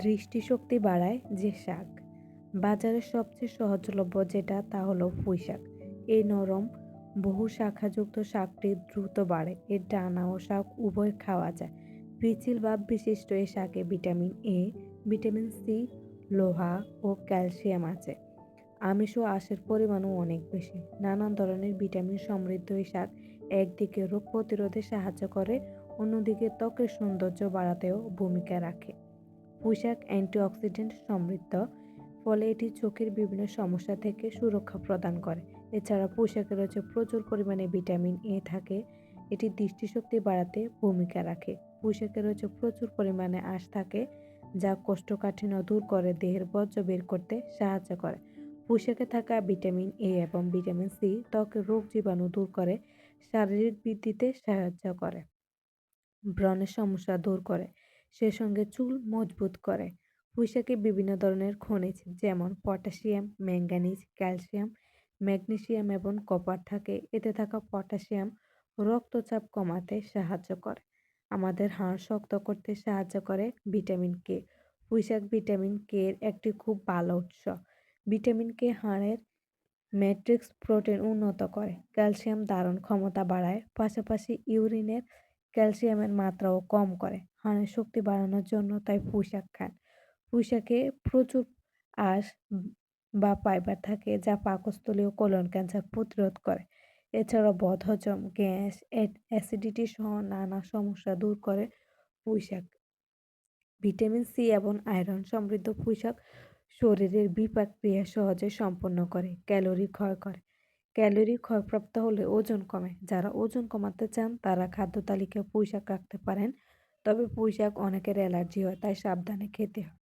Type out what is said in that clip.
দৃষ্টিশক্তি বাড়ায় যে শাক। বাজারে সবচেয়ে সহজলভ্য যেটা তা হলো পুঁই শাক। এই নরম বহু শাখাযুক্ত শাকটি দ্রুত বাড়ে। এর ডানা ও শাক উভয় খাওয়া যায়। পিচ্ছিল ভাব বিশিষ্ট এই শাকে ভিটামিন এ, ভিটামিন সি, লোহা ও ক্যালসিয়াম আছে। আমিষ ও আঁশের পরিমাণও অনেক বেশি। নানান ধরনের ভিটামিন সমৃদ্ধ এই শাক একদিকে রোগ প্রতিরোধে সাহায্য করে, অন্যদিকে ত্বকের সৌন্দর্য বাড়াতেও ভূমিকা রাখে। পুঁইশাক অ্যান্টিঅক্সিডেন্ট সমৃদ্ধ, ফলে এটি চোখের বিভিন্ন সমস্যা থেকে সুরক্ষা প্রদান করে। এছাড়া পুঁইশাকে রয়েছে প্রচুর পরিমাণে ভিটামিন এ থাকে, এটি দৃষ্টিশক্তি বাড়াতে ভূমিকা রাখে। পুঁইশাকে রয়েছে প্রচুর পরিমাণে আঁশ থাকে, যা কোষ্ঠকাঠিন্য দূর করে দেহের বর্জ্য বের করতে সাহায্য করে। পুঁইশাকে থাকা ভিটামিন এ এবং ভিটামিন সি ত্বকের রোগ জীবাণু দূর করে, শারীরিক বৃদ্ধিতে সাহায্য করে, ব্রণের সমস্যা দূর করে, সে সঙ্গে চুল মজবুত করে। পুঁইশাকে বিভিন্ন ধরনের খনিজ যেমন পটাশিয়াম, ম্যাঙ্গানিজ, ক্যালসিয়াম, ম্যাগনেসিয়াম এবং কপার থাকে। এতে থাকা পটাশিয়াম রক্তচাপ কমাতে সাহায্য করে, আমাদের হাড় শক্ত করতে সাহায্য করে। ভিটামিন কে, পুঁইশাক ভিটামিন কে এর একটি খুব ভালো উৎস। ভিটামিন কে হাড়ের ম্যাট্রিক্স প্রোটিন উন্নত করে, ক্যালসিয়াম ধারণ ক্ষমতা বাড়ায়, পাশাপাশি ইউরিনের ক্যালসিয়ামের মাত্রাও কম করে। হাড়ের শক্তি বাড়ানোর জন্য তাই পুঁইশাক খান। পুঁইশাকে প্রচুর আঁশ বা ফাইবার থাকে, যা পাকস্থলী ও কোলন ক্যান্সার প্রতিরোধ করে। এছাড়াও বদহজম, গ্যাস, অ্যাসিডিটি সহ নানা সমস্যা দূর করে পুঁইশাক। ভিটামিন সি এবং আয়রন সমৃদ্ধ পুঁইশাক শরীরের বিপাক ক্রিয়া সহজে সম্পন্ন করে, ক্যালোরি ক্ষয় করে। ক্যালোরি ক্ষয়প্রাপ্ত হলে ওজন কমে। যারা ওজন কমাতে চান তারা খাদ্য তালিকায় পুঁইশাক রাখতে পারেন, তবে পুঁইশাক অনেকের অ্যালার্জি হয়, তাই সাবধানে খেতে হয়।